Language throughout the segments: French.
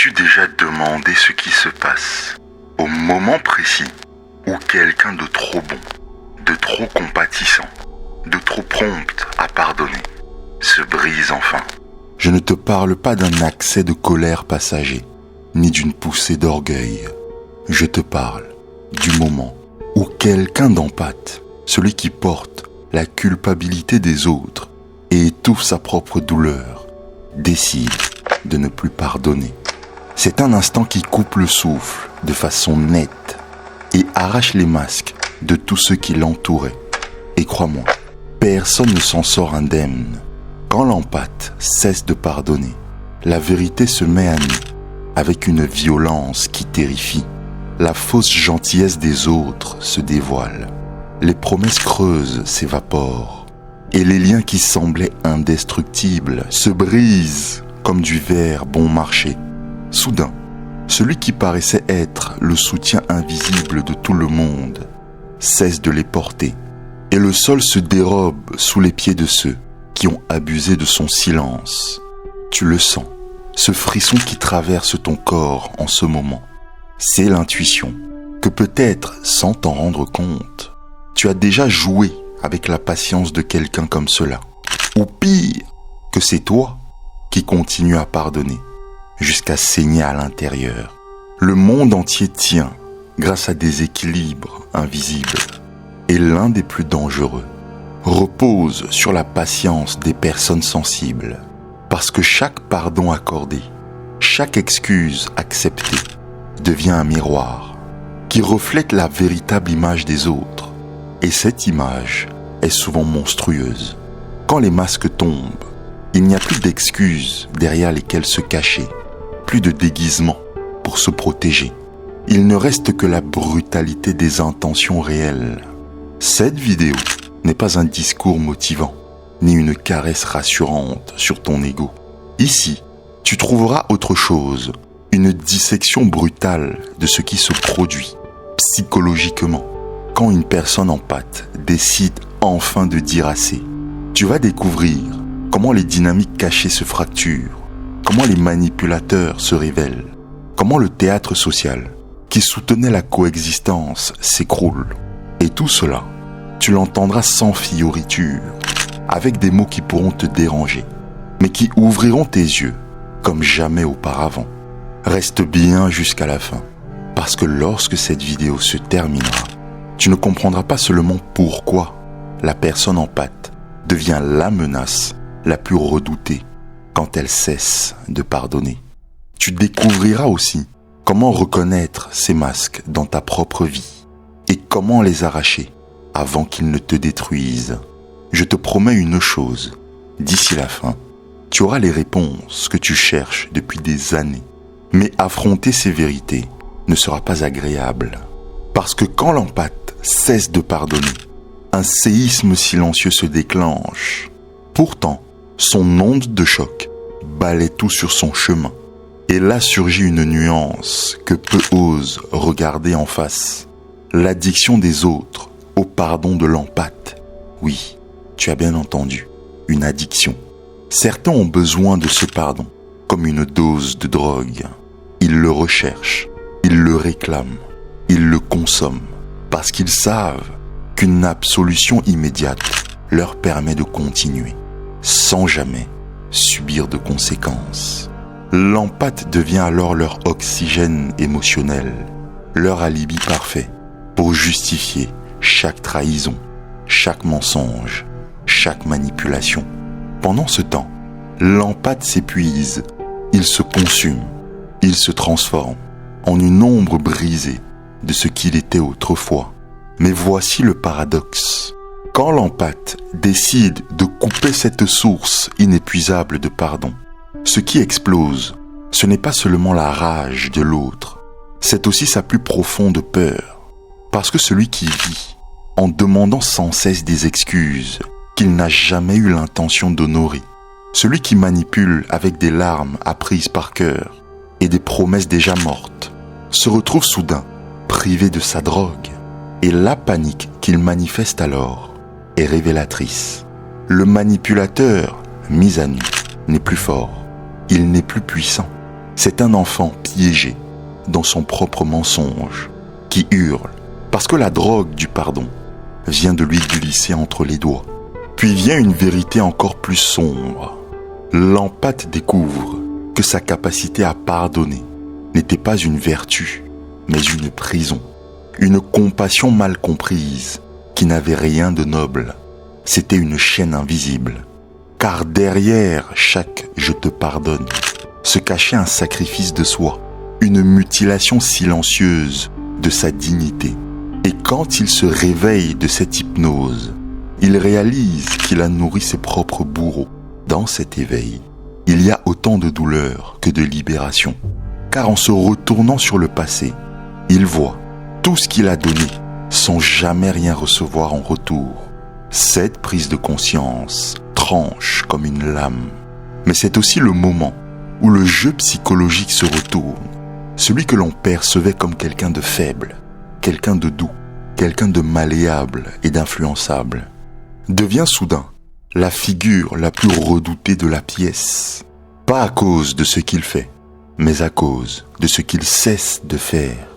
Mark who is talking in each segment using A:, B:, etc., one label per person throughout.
A: T'es-tu déjà demandé ce qui se passe au moment précis où quelqu'un de trop bon, de trop compatissant, de trop prompt à pardonner se brise enfin?
B: Je ne te parle pas d'un accès de colère passager, ni d'une poussée d'orgueil. Je te parle du moment où quelqu'un d'empathe, celui qui porte la culpabilité des autres et étouffe sa propre douleur, décide de ne plus pardonner. C'est un instant qui coupe le souffle de façon nette et arrache les masques de tous ceux qui l'entouraient. Et crois-moi, personne ne s'en sort indemne. Quand l'empathe cesse de pardonner, la vérité se met à nu avec une violence qui terrifie. La fausse gentillesse des autres se dévoile. Les promesses creuses s'évaporent et les liens qui semblaient indestructibles se brisent comme du verre bon marché. Soudain, celui qui paraissait être le soutien invisible de tout le monde cesse de les porter et le sol se dérobe sous les pieds de ceux qui ont abusé de son silence. Tu le sens, ce frisson qui traverse ton corps en ce moment. C'est l'intuition que peut-être, sans t'en rendre compte, tu as déjà joué avec la patience de quelqu'un comme cela. Ou pire, que c'est toi qui continues à pardonner jusqu'à saigner à l'intérieur. Le monde entier tient grâce à des équilibres invisibles. Et l'un des plus dangereux repose sur la patience des personnes sensibles. Parce que chaque pardon accordé, chaque excuse acceptée devient un miroir qui reflète la véritable image des autres. Et cette image est souvent monstrueuse. Quand les masques tombent, il n'y a plus d'excuses derrière lesquelles se cacher, plus de déguisement pour se protéger. Il ne reste que la brutalité des intentions réelles. Cette vidéo n'est pas un discours motivant, ni une caresse rassurante sur ton ego. Ici, tu trouveras autre chose, une dissection brutale de ce qui se produit psychologiquement quand une personne empathe décide enfin de dire assez. Tu vas découvrir comment les dynamiques cachées se fracturent, comment les manipulateurs se révèlent, comment le théâtre social qui soutenait la coexistence s'écroule. Et tout cela, tu l'entendras sans fioriture, avec des mots qui pourront te déranger, mais qui ouvriront tes yeux comme jamais auparavant. Reste bien jusqu'à la fin, parce que lorsque cette vidéo se terminera, tu ne comprendras pas seulement pourquoi la personne empathe devient la menace la plus redoutée quand elle cesse de pardonner. Tu découvriras aussi comment reconnaître ces masques dans ta propre vie et comment les arracher avant qu'ils ne te détruisent. Je te promets une chose, d'ici la fin, tu auras les réponses que tu cherches depuis des années. Mais affronter ces vérités ne sera pas agréable. Parce que quand l'empathe cesse de pardonner, un séisme silencieux se déclenche. Pourtant, son onde de choc balaie tout sur son chemin. Et là surgit une nuance que peu osent regarder en face. L'addiction des autres au pardon de l'empathe. Oui, tu as bien entendu, une addiction. Certains ont besoin de ce pardon, comme une dose de drogue. Ils le recherchent, ils le réclament, ils le consomment, parce qu'ils savent qu'une absolution immédiate leur permet de continuer, sans jamais subir de conséquences. L'empathe devient alors leur oxygène émotionnel, leur alibi parfait pour justifier chaque trahison, chaque mensonge, chaque manipulation. Pendant ce temps, l'empathe s'épuise, il se consume, il se transforme en une ombre brisée de ce qu'il était autrefois. Mais voici le paradoxe. Quand l'empathe décide de couper cette source inépuisable de pardon, ce qui explose, ce n'est pas seulement la rage de l'autre, c'est aussi sa plus profonde peur. Parce que celui qui vit en demandant sans cesse des excuses qu'il n'a jamais eu l'intention d'honorer, celui qui manipule avec des larmes apprises par cœur et des promesses déjà mortes, se retrouve soudain privé de sa drogue. Et la panique qu'il manifeste alors est révélatrice. Le manipulateur, mis à nu, n'est plus fort, il n'est plus puissant. C'est un enfant piégé dans son propre mensonge, qui hurle parce que la drogue du pardon vient de lui glisser entre les doigts. Puis vient une vérité encore plus sombre. L'empathe découvre que sa capacité à pardonner n'était pas une vertu, mais une prison, une compassion mal comprise qui n'avait rien de noble. C'était une chaîne invisible, car derrière chaque « je te pardonne » se cachait un sacrifice de soi, une mutilation silencieuse de sa dignité. Et quand il se réveille de cette hypnose, il réalise qu'il a nourri ses propres bourreaux. Dans cet éveil, il y a autant de douleur que de libération. Car en se retournant sur le passé, il voit tout ce qu'il a donné sans jamais rien recevoir en retour. Cette prise de conscience tranche comme une lame. Mais c'est aussi le moment où le jeu psychologique se retourne. Celui que l'on percevait comme quelqu'un de faible, quelqu'un de doux, quelqu'un de malléable et d'influençable, devient soudain la figure la plus redoutée de la pièce. Pas à cause de ce qu'il fait, mais à cause de ce qu'il cesse de faire.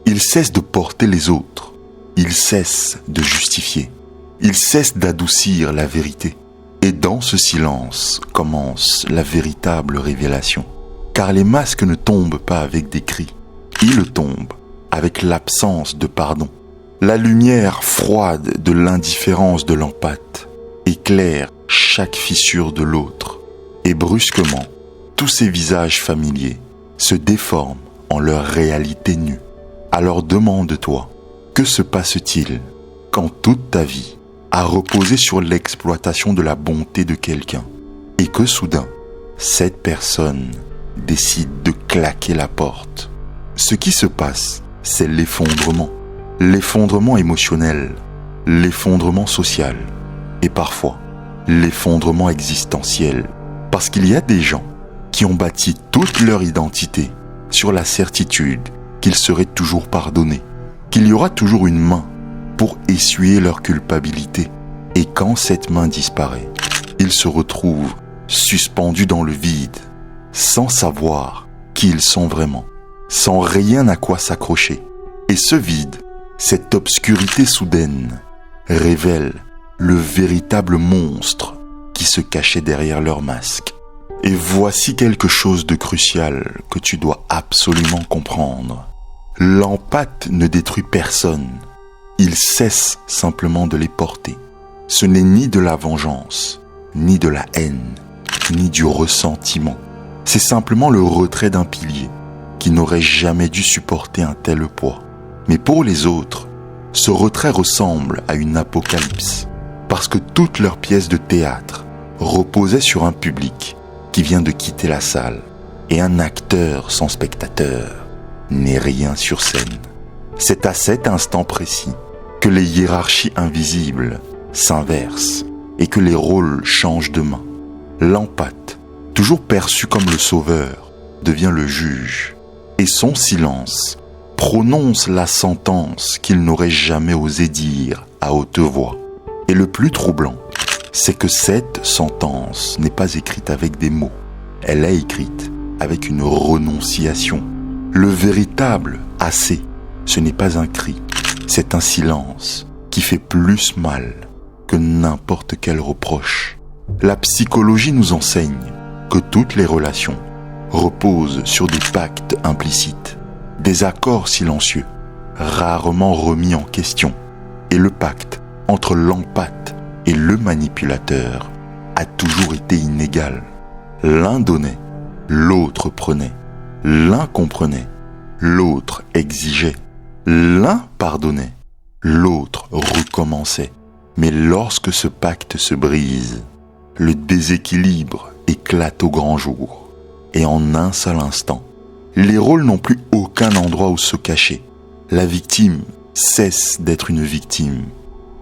B: Il cesse de porter les autres. Il cesse de justifier. Il cesse d'adoucir la vérité. Et dans ce silence commence la véritable révélation. Car les masques ne tombent pas avec des cris. Ils tombent avec l'absence de pardon. La lumière froide de l'indifférence de l'empathe éclaire chaque fissure de l'autre. Et brusquement, tous ces visages familiers se déforment en leur réalité nue. Alors demande-toi, que se passe-t-il quand toute ta vie a reposé sur l'exploitation de la bonté de quelqu'un et que soudain, cette personne décide de claquer la porte? Ce qui se passe, c'est l'effondrement émotionnel, l'effondrement social et parfois l'effondrement existentiel. Parce qu'il y a des gens qui ont bâti toute leur identité sur la certitude qu'ils seraient toujours pardonnés, qu'il y aura toujours une main pour essuyer leur culpabilité. Et quand cette main disparaît, ils se retrouvent suspendus dans le vide, sans savoir qui ils sont vraiment, sans rien à quoi s'accrocher. Et ce vide, cette obscurité soudaine, révèle le véritable monstre qui se cachait derrière leur masque. Et voici quelque chose de crucial que tu dois absolument comprendre. L'empathe ne détruit personne. Il cesse simplement de les porter. Ce n'est ni de la vengeance, ni de la haine, ni du ressentiment. C'est simplement le retrait d'un pilier qui n'aurait jamais dû supporter un tel poids. Mais pour les autres, ce retrait ressemble à une apocalypse, parce que toutes leurs pièces de théâtre reposaient sur un public qui vient de quitter la salle, et un acteur sans spectateur n'est rien sur scène. C'est à cet instant précis que les hiérarchies invisibles s'inversent et que les rôles changent de main. L'empathe, toujours perçu comme le sauveur, devient le juge, et son silence prononce la sentence qu'il n'aurait jamais osé dire à haute voix. Et le plus troublant, c'est que cette sentence n'est pas écrite avec des mots. Elle est écrite avec une renonciation. Le véritable « assez », ce n'est pas un cri, c'est un silence qui fait plus mal que n'importe quel reproche. La psychologie nous enseigne que toutes les relations reposent sur des pactes implicites, des accords silencieux, rarement remis en question. Et le pacte entre l'empathe et le manipulateur a toujours été inégal. L'un donnait, l'autre prenait. L'un comprenait, l'autre exigeait. L'un pardonnait, l'autre recommençait. Mais lorsque ce pacte se brise, le déséquilibre éclate au grand jour. Et en un seul instant, les rôles n'ont plus aucun endroit où se cacher. La victime cesse d'être une victime.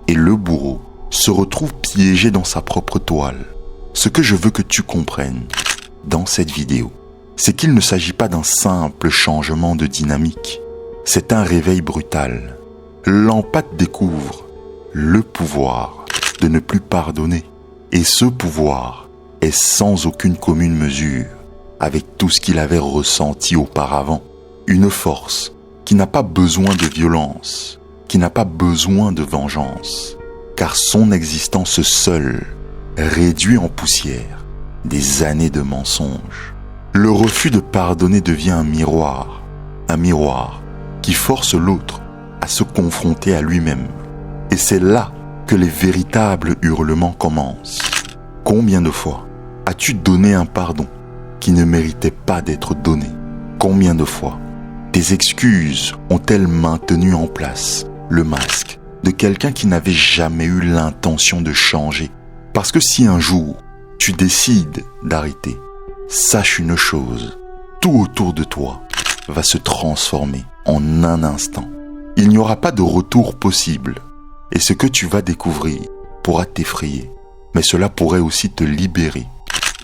B: Et le bourreau se retrouve piégé dans sa propre toile. Ce que je veux que tu comprennes dans cette vidéo, c'est qu'il ne s'agit pas d'un simple changement de dynamique. C'est un réveil brutal. L'empathe découvre le pouvoir de ne plus pardonner. Et ce pouvoir est sans aucune commune mesure. avec tout ce qu'il avait ressenti auparavant. Une force qui n'a pas besoin de violence, qui n'a pas besoin de vengeance, car son existence seule réduit en poussière des années de mensonges. Le refus de pardonner devient un miroir qui force l'autre à se confronter à lui-même. Et c'est là que les véritables hurlements commencent. Combien de fois as-tu donné un pardon qui ne méritait pas d'être donné? Combien de fois tes excuses ont-elles maintenu en place le masque de quelqu'un qui n'avait jamais eu l'intention de changer? Parce que si un jour tu décides d'arrêter, sache une chose, tout autour de toi va se transformer en un instant. Il n'y aura pas de retour possible. Et ce que tu vas découvrir pourra t'effrayer, mais cela pourrait aussi te libérer.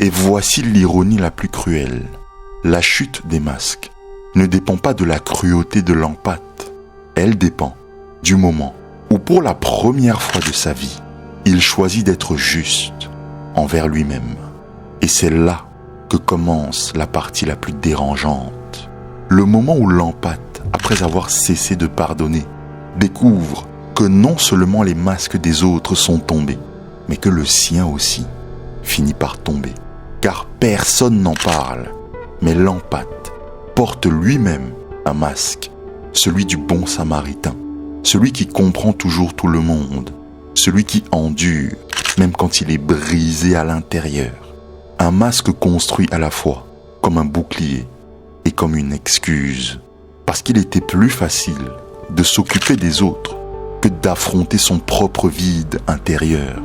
B: Et voici l'ironie la plus cruelle. La chute des masques ne dépend pas de la cruauté de l'empathe. Elle dépend du moment où, pour la première fois de sa vie, il choisit d'être juste envers lui-même. Et c'est là que commence la partie la plus dérangeante. Le moment où l'empathe, après avoir cessé de pardonner, découvre que non seulement les masques des autres sont tombés, mais que le sien aussi finit par tomber. Car personne n'en parle, mais l'empathe porte lui-même un masque, celui du bon samaritain, celui qui comprend toujours tout le monde, celui qui endure, même quand il est brisé à l'intérieur. Un masque construit à la fois comme un bouclier et comme une excuse, parce qu'il était plus facile de s'occuper des autres que d'affronter son propre vide intérieur.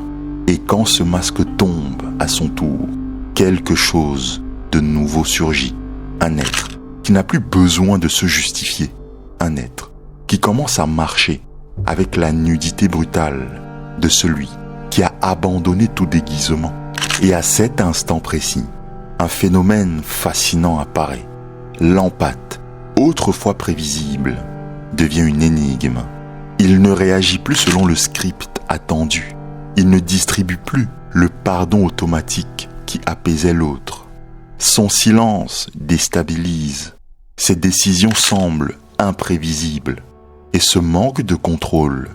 B: Et quand ce masque tombe à son tour, quelque chose de nouveau surgit. Un être qui n'a plus besoin de se justifier. Un être qui commence à marcher avec la nudité brutale de celui qui a abandonné tout déguisement. Et à cet instant précis, un phénomène fascinant apparaît. L'empathe, autrefois prévisible, devient une énigme. Il ne réagit plus selon le script attendu. Il ne distribue plus le pardon automatique qui apaisait l'autre. Son silence déstabilise. Ses décisions semblent imprévisibles. Et ce manque de contrôle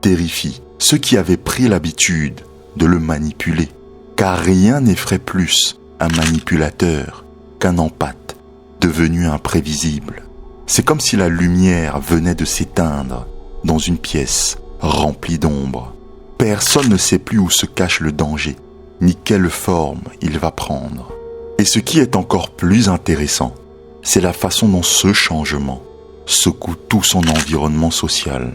B: terrifie ceux qui avaient pris l'habitude de le manipuler. Car rien n'effraie plus un manipulateur qu'un empathe devenu imprévisible. C'est comme si la lumière venait de s'éteindre dans une pièce remplie d'ombre. Personne ne sait plus où se cache le danger, ni quelle forme il va prendre. Et ce qui est encore plus intéressant, c'est la façon dont ce changement secoue tout son environnement social.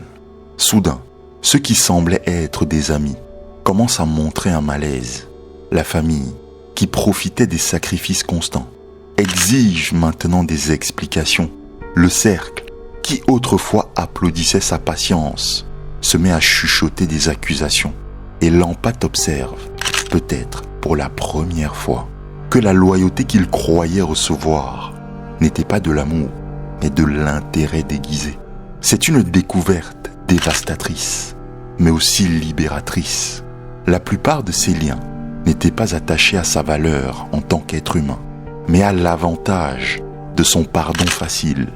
B: Soudain, ceux qui semblaient être des amis commencent à montrer un malaise. La famille, qui profitait des sacrifices constants, exige maintenant des explications. Le cercle, qui autrefois applaudissait sa patience, se met à chuchoter des accusations. Et l'empathe observe, peut-être pour la première fois, que la loyauté qu'il croyait recevoir n'était pas de l'amour, mais de l'intérêt déguisé. C'est une découverte dévastatrice, mais aussi libératrice. La plupart de ces liens n'étaient pas attachés à sa valeur en tant qu'être humain, mais à l'avantage de son pardon facile.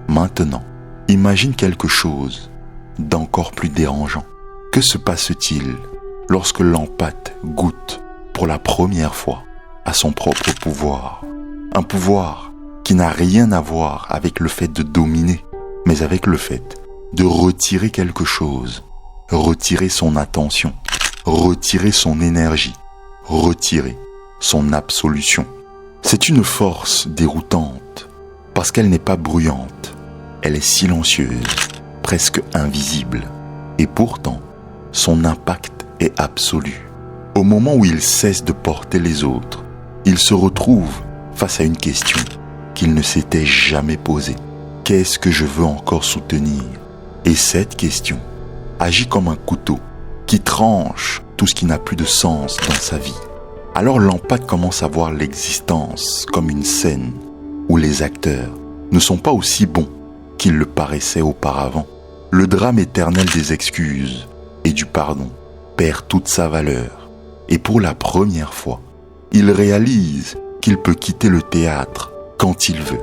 B: Maintenant, imagine quelque chose d'encore plus dérangeant. Que se passe-t-il lorsque l'empathe goûte pour la première fois à son propre pouvoir? Un pouvoir qui n'a rien à voir avec le fait de dominer, mais avec le fait de retirer quelque chose, retirer son attention, retirer son énergie, retirer son absolution. C'est une force déroutante, parce qu'elle n'est pas bruyante, elle est silencieuse, presque invisible, et pourtant, son impact est absolu. Au moment où il cesse de porter les autres, il se retrouve face à une question qu'il ne s'était jamais posée. Qu'est-ce que je veux encore soutenir? Et cette question agit comme un couteau qui tranche tout ce qui n'a plus de sens dans sa vie. Alors l'empathe commence à voir l'existence comme une scène où les acteurs ne sont pas aussi bons qu'ils le paraissaient auparavant. Le drame éternel des excuses et du pardon perd toute sa valeur. Et pour la première fois, il réalise qu'il peut quitter le théâtre quand il veut,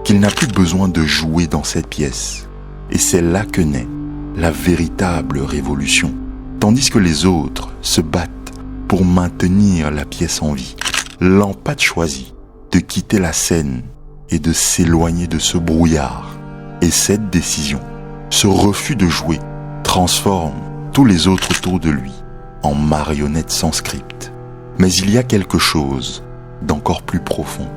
B: qu'il n'a plus besoin de jouer dans cette pièce. Et c'est là que naît la véritable révolution, tandis que les autres se battent pour maintenir la pièce en vie. Lampâte choisit de quitter la scène et de s'éloigner de ce brouillard. Et cette décision, ce refus de jouer, transforme tous les autres autour de lui en marionnettes sans script. Mais il y a quelque chose d'encore plus profond.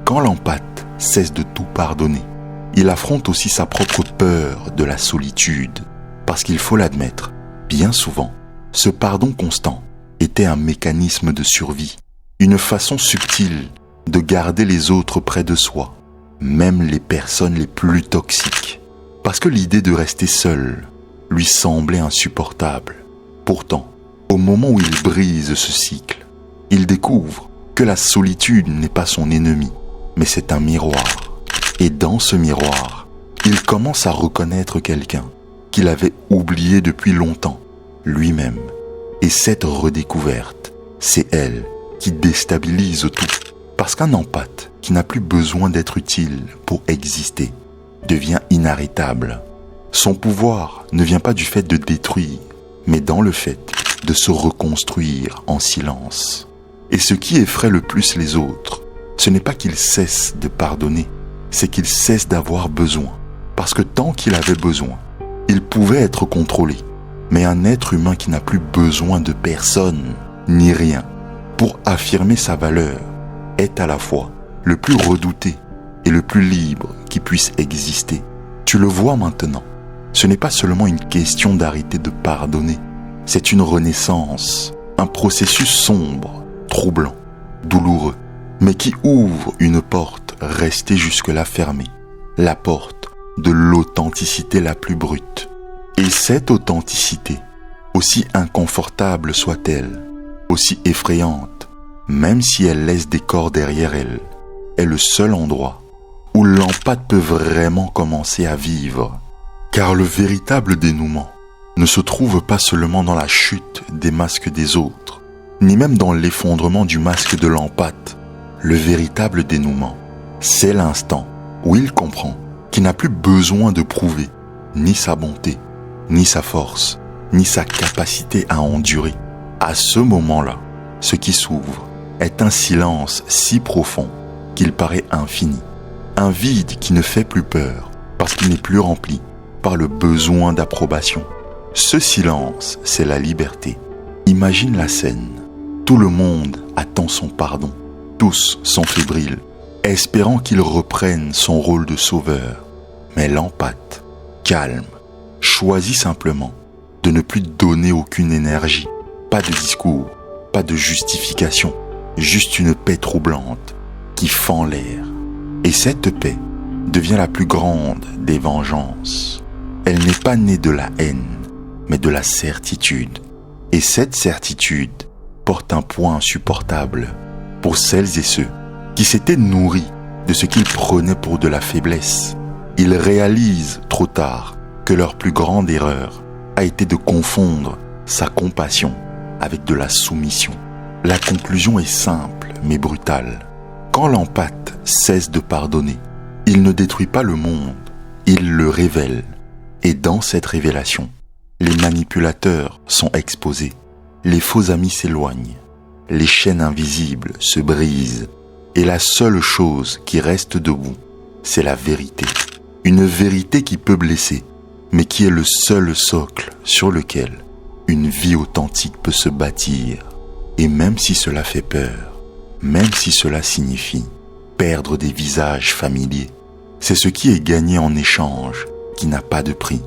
B: Quand Lampâte cesse de tout pardonner, il affronte aussi sa propre peur de la solitude. Parce qu'il faut l'admettre, bien souvent, ce pardon constant était un mécanisme de survie, une façon subtile de garder les autres près de soi, même les personnes les plus toxiques. Parce que l'idée de rester seul lui semblait insupportable. Pourtant, au moment où il brise ce cycle, il découvre que la solitude n'est pas son ennemi, mais c'est un miroir. Et dans ce miroir, il commence à reconnaître quelqu'un qu'il avait oublié depuis longtemps, lui-même. Et cette redécouverte, c'est elle qui déstabilise tout. Parce qu'un empathe qui n'a plus besoin d'être utile pour exister devient inarrêtable. Son pouvoir ne vient pas du fait de détruire, mais dans le fait de se reconstruire en silence. Et ce qui effraie le plus les autres, ce n'est pas qu'il cesse de pardonner, c'est qu'il cesse d'avoir besoin. Parce que tant qu'il avait besoin, il pouvait être contrôlé. Mais un être humain qui n'a plus besoin de personne, ni rien, pour affirmer sa valeur, est à la fois le plus redouté et le plus libre qui puisse exister. Tu le vois maintenant, ce n'est pas seulement une question d'arrêter de pardonner, c'est une renaissance, un processus sombre, troublant, douloureux, mais qui ouvre une porte restée jusque-là fermée, la porte de l'authenticité la plus brute. Et cette authenticité, aussi inconfortable soit-elle, aussi effrayante, même si elle laisse des corps derrière elle, est le seul endroit où l'empathe peut vraiment commencer à vivre. Car le véritable dénouement ne se trouve pas seulement dans la chute des masques des autres, ni même dans l'effondrement du masque de l'empathe. Le véritable dénouement, c'est l'instant où il comprend qu'il n'a plus besoin de prouver ni sa bonté, ni sa force, ni sa capacité à endurer. À ce moment-là, ce qui s'ouvre est un silence si profond qu'il paraît infini. Un vide qui ne fait plus peur parce qu'il n'est plus rempli par le besoin d'approbation. Ce silence, c'est la liberté. Imagine la scène. Tout le monde attend son pardon. Tous sont fébriles, espérant qu'il reprenne son rôle de sauveur. Mais l'empathe, calme, choisit simplement de ne plus donner aucune énergie. Pas de discours, pas de justification, juste une paix troublante qui fend l'air. Et cette paix devient la plus grande des vengeances. Elle n'est pas née de la haine, mais de la certitude. Et cette certitude porte un poids insupportable pour celles et ceux qui s'étaient nourris de ce qu'ils prenaient pour de la faiblesse. Ils réalisent trop tard que leur plus grande erreur a été de confondre sa compassion avec de la soumission. La conclusion est simple mais brutale. Quand l'empathe cesse de pardonner, il ne détruit pas le monde, il le révèle. Et dans cette révélation, les manipulateurs sont exposés, les faux amis s'éloignent, les chaînes invisibles se brisent, et la seule chose qui reste debout, c'est la vérité. Une vérité qui peut blesser, mais qui est le seul socle sur lequel une vie authentique peut se bâtir. Et même si cela fait peur, même si cela signifie perdre des visages familiers, c'est ce qui est gagné en échange qui n'a pas de prix.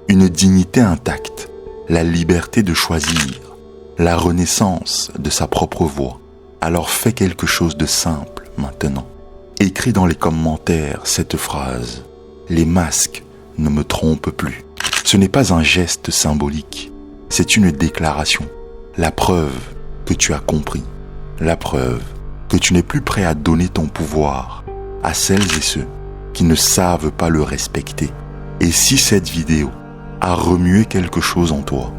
B: Une dignité intacte, la liberté de choisir, la renaissance de sa propre voix. Alors fais quelque chose de simple maintenant. Écris dans les commentaires cette phrase. Les masques ne me trompent plus. Ce n'est pas un geste symbolique, c'est une déclaration. La preuve que tu as compris. La preuve que tu n'es plus prêt à donner ton pouvoir à celles et ceux qui ne savent pas le respecter. Et si cette vidéo a remué quelque chose en toi,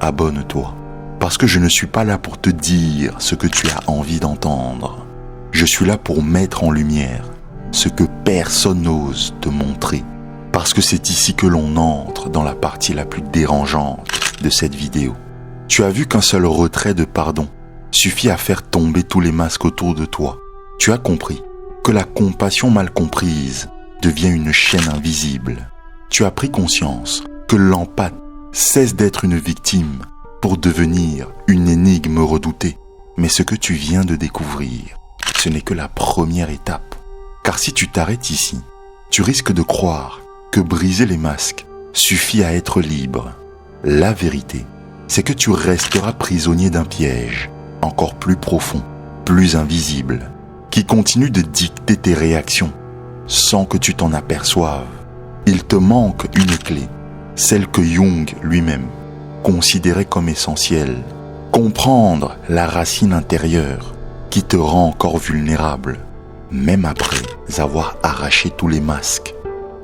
B: abonne-toi. Parce que je ne suis pas là pour te dire ce que tu as envie d'entendre. Je suis là pour mettre en lumière ce que personne n'ose te montrer. Parce que c'est ici que l'on entre dans la partie la plus dérangeante de cette vidéo. Tu as vu qu'un seul retrait de pardon suffit à faire tomber tous les masques autour de toi. Tu as compris que la compassion mal comprise devient une chaîne invisible. Tu as pris conscience que l'empathe cesse d'être une victime pour devenir une énigme redoutée. Mais ce que tu viens de découvrir, ce n'est que la première étape. Car si tu t'arrêtes ici, tu risques de croire que briser les masques suffit à être libre. La vérité, c'est que tu resteras prisonnier d'un piège encore plus profond, plus invisible, qui continue de dicter tes réactions sans que tu t'en aperçoives. Il te manque une clé, celle que Jung lui-même considérait comme essentielle. Comprendre la racine intérieure qui te rend encore vulnérable, même après avoir arraché tous les masques.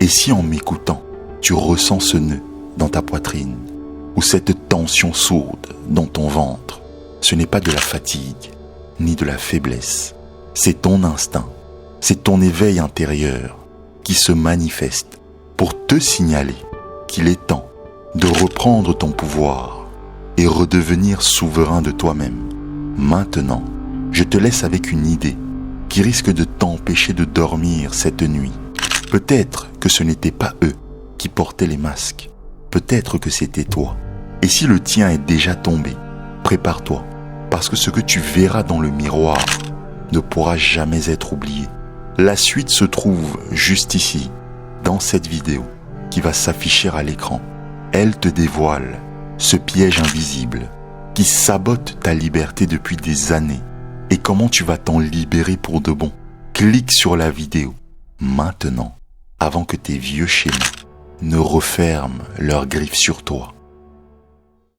B: Et si en m'écoutant, tu ressens ce nœud dans ta poitrine ou cette tension sourde dans ton ventre, ce n'est pas de la fatigue ni de la faiblesse. C'est ton instinct, c'est ton éveil intérieur qui se manifeste pour te signaler qu'il est temps de reprendre ton pouvoir et redevenir souverain de toi-même. Maintenant, je te laisse avec une idée qui risque de t'empêcher de dormir cette nuit. Peut-être que ce n'était pas eux qui portaient les masques. Peut-être que c'était toi. Et si le tien est déjà tombé, prépare-toi, parce que ce que tu verras dans le miroir ne pourra jamais être oublié. La suite se trouve juste ici, dans cette vidéo, qui va s'afficher à l'écran. Elle te dévoile ce piège invisible qui sabote ta liberté depuis des années et comment tu vas t'en libérer pour de bon. Clique sur la vidéo maintenant avant que tes vieux schémas ne referment leurs griffes sur toi.